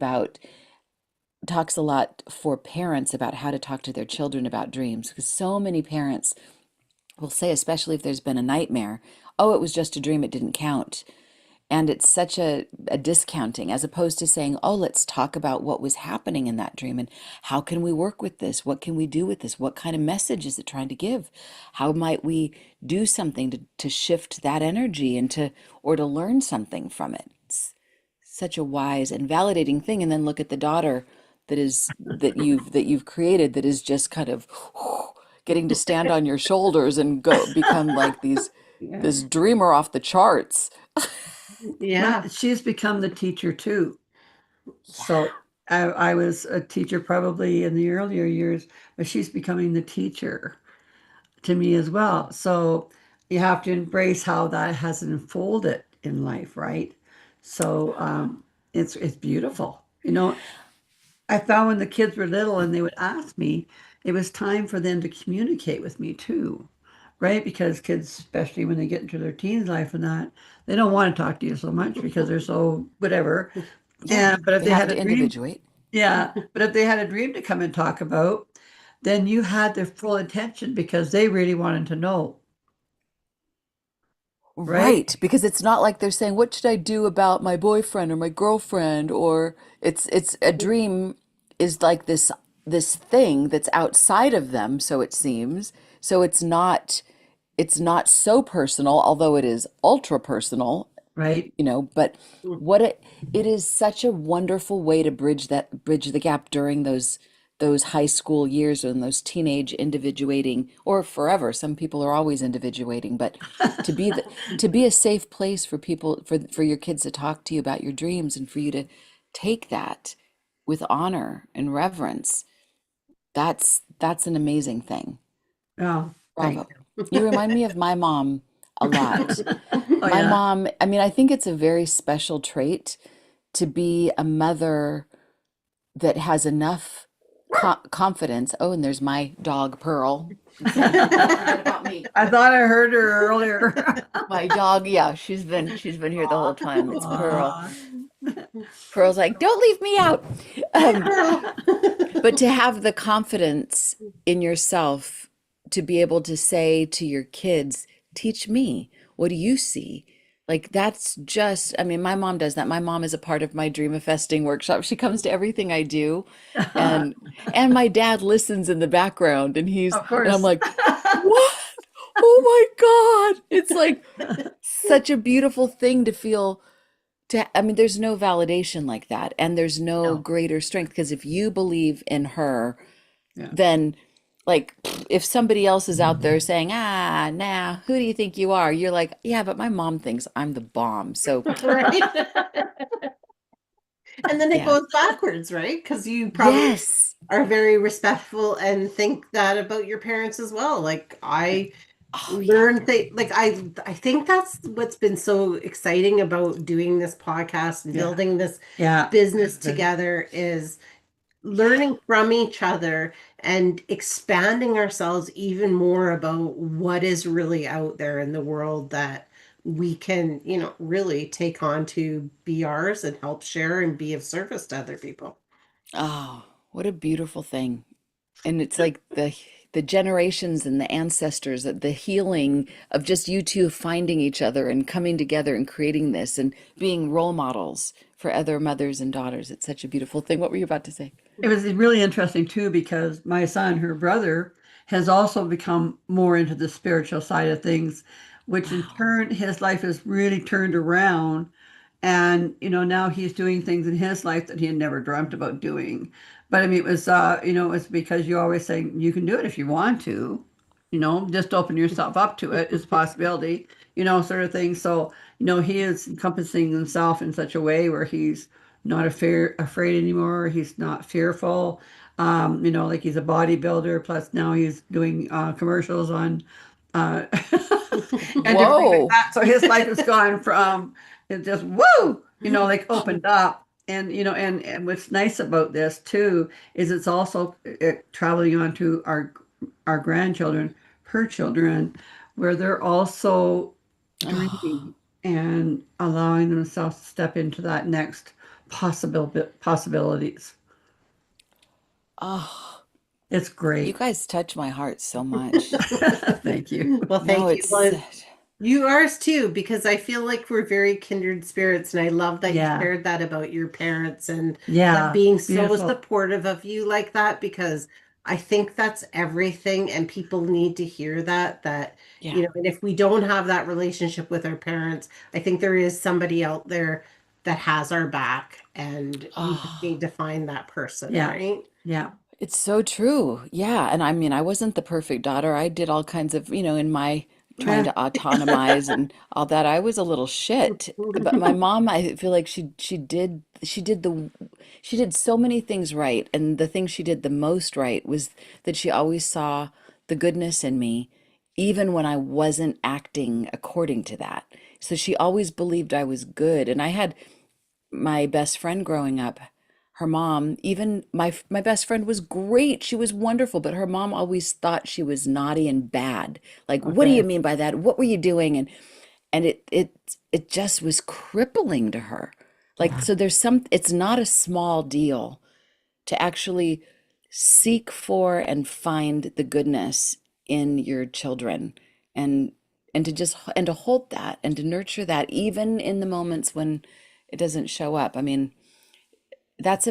a lot for parents about how to talk to their children about dreams because so many parents will say, especially if there's been a nightmare, oh, it was just a dream, it didn't count. And it's such a discounting as opposed to saying, oh, let's talk about what was happening in that dream and how can we work with this? What can we do with this? What kind of message is it trying to give? How might we do something to shift that energy and or to learn something from it? It's such a wise and validating thing. And then look at the daughter that you've created that is just kind of getting to stand on your shoulders and go become like Yeah. this dreamer off the charts. Yeah. She's become the teacher too. Yeah. So I was a teacher probably in the earlier years, but she's becoming the teacher to me as well. So you have to embrace how that has unfolded in life, right? So it's beautiful. You know, I found when the kids were little and they would ask me, it was time for them to communicate with me too, right? Because kids, especially when they get into their teens life and that, they don't want to talk to you so much because they're so whatever. Yeah, And but if they they have had to a dream, individuate. yeah, but if they had a dream to come and talk about, then you had their full attention because they really wanted to know, right? Right, because it's not like they're saying, "What should I do about my boyfriend or my girlfriend?" Or it's a dream is like this thing that's outside of them, so it seems. So it's not so personal, although it is ultra personal, Right? but it is such a wonderful way to bridge the gap during those high school years and those teenage individuating or forever. Some people are always individuating, but to be a safe place for people for your kids to talk to you about your dreams and for you to take that with honor and reverence. That's an amazing thing. Oh, thank Bravo. you. You remind me of my mom a lot. Oh My yeah. mom, I mean, I think it's a very special trait to be a mother that has enough confidence. Oh, and there's my dog, Pearl. She's saying, don't forget about me. I thought I heard her earlier. My dog, yeah, she's been here the whole time. It's Pearl. Aw. Pearl's like, don't leave me out. Hi, Um, Pearl. but to have the confidence in yourself to be able to say to your kids, teach me, what do you see? Like that's just, I mean, my mom does that. My mom is a part of my Dreamifesting workshop. She comes to everything I do. And and my dad listens in the background Of and I'm course. like, what? Oh my God. It's like such a beautiful thing to feel I mean, there's no validation like that. And there's no No. greater strength because if you believe in her, Yeah. then like if somebody else is out there saying, ah, nah, who do you think you are? You're like, yeah, but my mom thinks I'm the bomb. So Right. And then it yeah. goes backwards, right? Because you probably Yes. are very respectful and think that about your parents as well. Like I Oh yeah. learned like I think that's what's been so exciting about doing this podcast and Yeah. building this Yeah. business together is learning from each other and expanding ourselves even more about what is really out there in the world that we can, really take on to be ours and help share and be of service to other people. Oh, what a beautiful thing. And it's like the generations and the ancestors, the healing of just you two finding each other and coming together and creating this and being role models for other mothers and daughters. It's such a beautiful thing. What were you about to say? It was really interesting too because my son, her brother, has also become more into the spiritual side of things, which in Wow. turn his life has really turned around. And now he's doing things in his life that he had never dreamt about doing. But I mean, it was because you always say you can do it if you want to, just open yourself up to it is a possibility, sort of thing. So, he is encompassing himself in such a way where he's not afraid anymore. He's not fearful. Like he's a bodybuilder, plus now he's doing commercials on uh, and different things like Whoa. that. So his life has gone from it just woo, like opened up. And what's nice about this too is it's also traveling on to our grandchildren, her children, where they're also Oh, dreaming and allowing themselves to step into that next possibilities. oh, It's you great. guys touch my heart so much. Thank you. Well, No, thank you. it's Well, you ours too, because I feel like we're very kindred spirits, and I love that you Yeah. shared that about your parents and them Yeah. being so Beautiful. supportive of you like that, because I think that's everything, and people need to hear that, yeah. and if we don't have that relationship with our parents, I think there is somebody out there that has our back, and we just Oh. need to find that person, Yeah. right? Yeah. It's so true. Yeah. And I mean, I wasn't the perfect daughter. I did all kinds of, in my trying Yeah. to autonomize and all that, I was a little shit. But my mom, I feel like she did so many things right. And the thing she did the most right was that she always saw the goodness in me, even when I wasn't acting according to that. So she always believed I was good. And I had my best friend growing up, her mom, even my best friend was great. She was wonderful, but her mom always thought she was naughty and bad. Like, what do you Okay. mean by that? What were you doing? And it just was crippling to her. Like, Yeah. so it's not a small deal to actually seek for and find the goodness in your children and and to hold that and to nurture that even in the moments when it doesn't show up. I mean, it's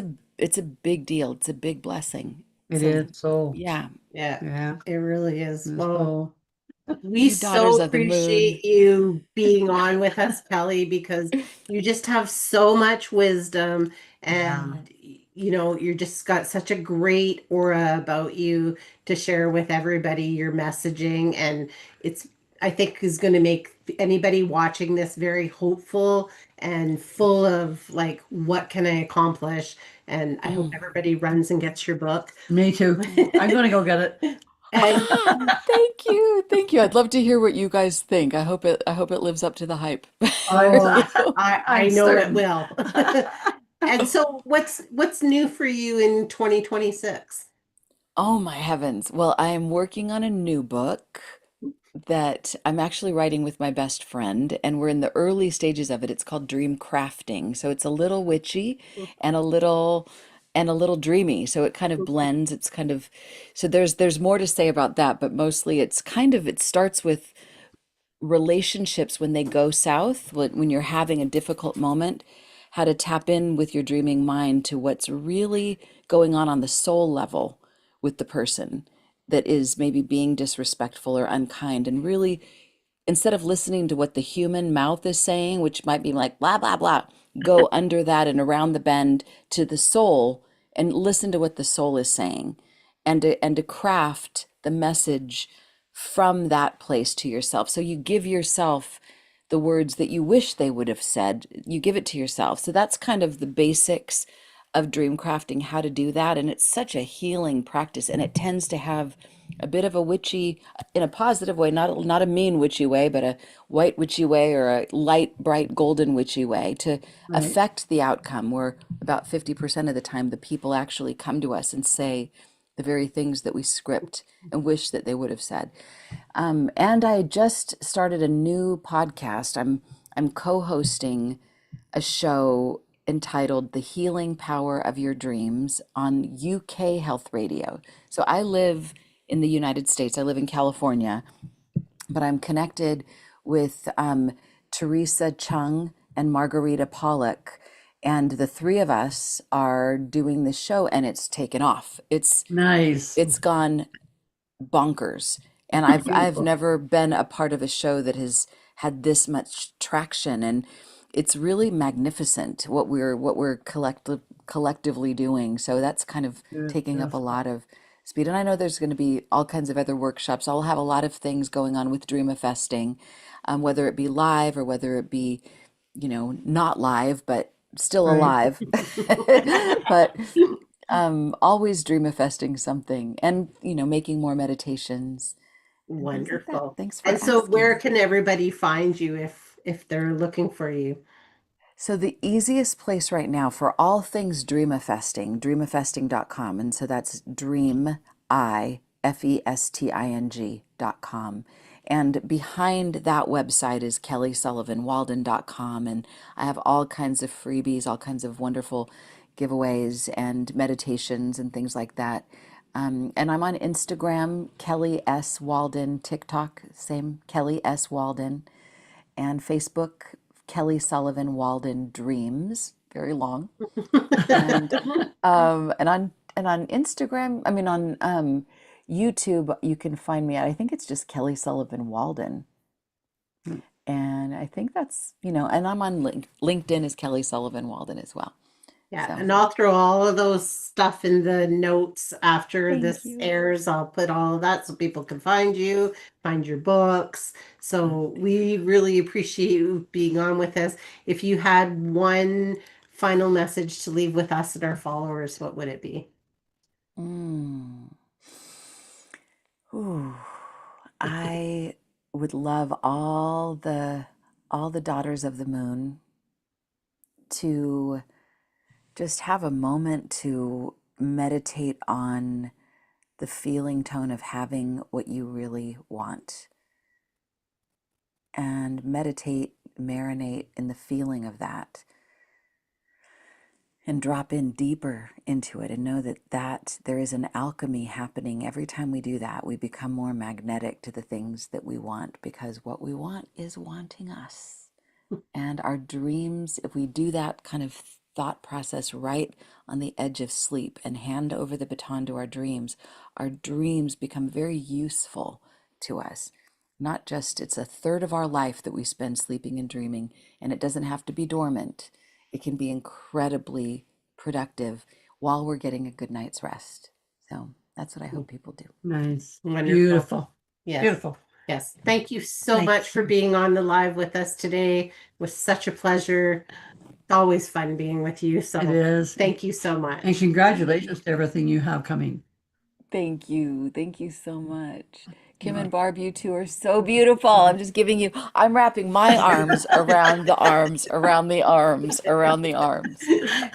a big deal. It's a big blessing. It So is so. yeah, Yeah, Yeah. it really is. It's Well, so. we you so daughters of the moon. appreciate you being on with us, Kelly, because you just have so much wisdom, Yeah. and you're just got such a great aura about you to share with everybody your messaging, and it's I think is going to make anybody watching this very hopeful and full of like, what can I accomplish? And I hope Mm. everybody runs and gets your book. Me too. I'm gonna go get it. And Thank you. Thank you. I'd love to hear what you guys think. I hope it lives up to the hype. oh, I I'm know it certain. will. And so what's new for you in 2026? Oh my heavens. Well, I am working on a new book that I'm actually writing with my best friend, and we're in the early stages of it. It's called Dream Crafting. So it's a little witchy and a little dreamy. So it kind of blends. It's kind of so there's more to say about that, but mostly it starts with relationships when they go south, when you're having a difficult moment, how to tap in with your dreaming mind to what's really going on the soul level with the person that is maybe being disrespectful or unkind, and really, instead of listening to what the human mouth is saying, which might be like blah blah blah, go under that and around the bend to the soul and listen to what the soul is saying, and to craft the message from that place to yourself. So you give yourself the words that you wish they would have said, you give it to yourself. So that's kind of the basics of dream crafting, how to do that. And it's such a healing practice, and it tends to have a bit of a witchy, in a positive way, not a mean witchy way, but a white witchy way, or a light, bright, golden witchy way to Right. affect the outcome, where about 50% of the time the people actually come to us and say the very things that we script and wish that they would have said. And I just started a new podcast. I'm co-hosting a show entitled The Healing Power of Your Dreams on UK Health Radio. So I live in the United States. I live in California, but I'm connected with Teresa Chung and Margarita Pollock. And the three of us are doing this show, and it's taken off. Nice. It's gone bonkers. And I've Beautiful. never been a part of a show that has had this much traction, and it's really magnificent what we're collectively doing. So that's kind of Good. taking up a Yes. lot of speed. And I know there's going to be all kinds of other workshops. I'll have a lot of things going on with Dreamifesting, whether it be live or whether it be, not live, but still Right. alive. But always Dreamifesting something and, making more meditations and things like that. Wonderful. Thanks for And so where asking. can everybody find you if they're looking for you? So the easiest place right now for all things Dreamifesting, dreamifesting.com. And so that's dreamifesting.com. And behind that website is kellysullivanwalden.com. And I have all kinds of freebies, all kinds of wonderful giveaways and meditations and things like that. And I'm on Instagram, Kelly S. Walden, TikTok, same Kelly S. Walden, and Facebook, Kelly Sullivan Walden Dreams, very long, and on Instagram, I mean on YouTube, you can find me at, I think it's just Kelly Sullivan Walden, and I think that's and I'm on LinkedIn as Kelly Sullivan Walden as well. Yeah, So and I'll throw all of those stuff in the notes after thank this you. airs. I'll put all of that so people can find you, find your books. So we really appreciate you being on with us. If you had one final message to leave with us and our followers, what would it be? Mm. Ooh. I would love all the daughters of the moon to just have a moment to meditate on the feeling tone of having what you really want and meditate, marinate in the feeling of that and drop in deeper into it and know that there is an alchemy happening every time we do that. We become more magnetic to the things that we want because what we want is wanting us. And our dreams, if we do that kind of thought process right on the edge of sleep and hand over the baton to our dreams become very useful to us. Not just, it's a third of our life that we spend sleeping and dreaming, and it doesn't have to be dormant. It can be incredibly productive while we're getting a good night's rest. So that's what I hope people do. Nice. Wonderful. Beautiful. Yes. Beautiful. Yes. Thank you so Thank much for you. being on the live with us today. It was such a pleasure. It's always fun being with you. It So is. thank you so And much. congratulations to everything you have coming. Thank you. Thank you so much. Kim You and are- Barb, you two are so beautiful. I'm wrapping my arms around the arms, around the arms, around the arms.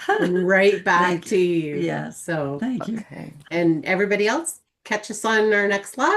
And right back Thank to you. Yes. So, Thank you. Okay. and everybody else, catch us on our next live.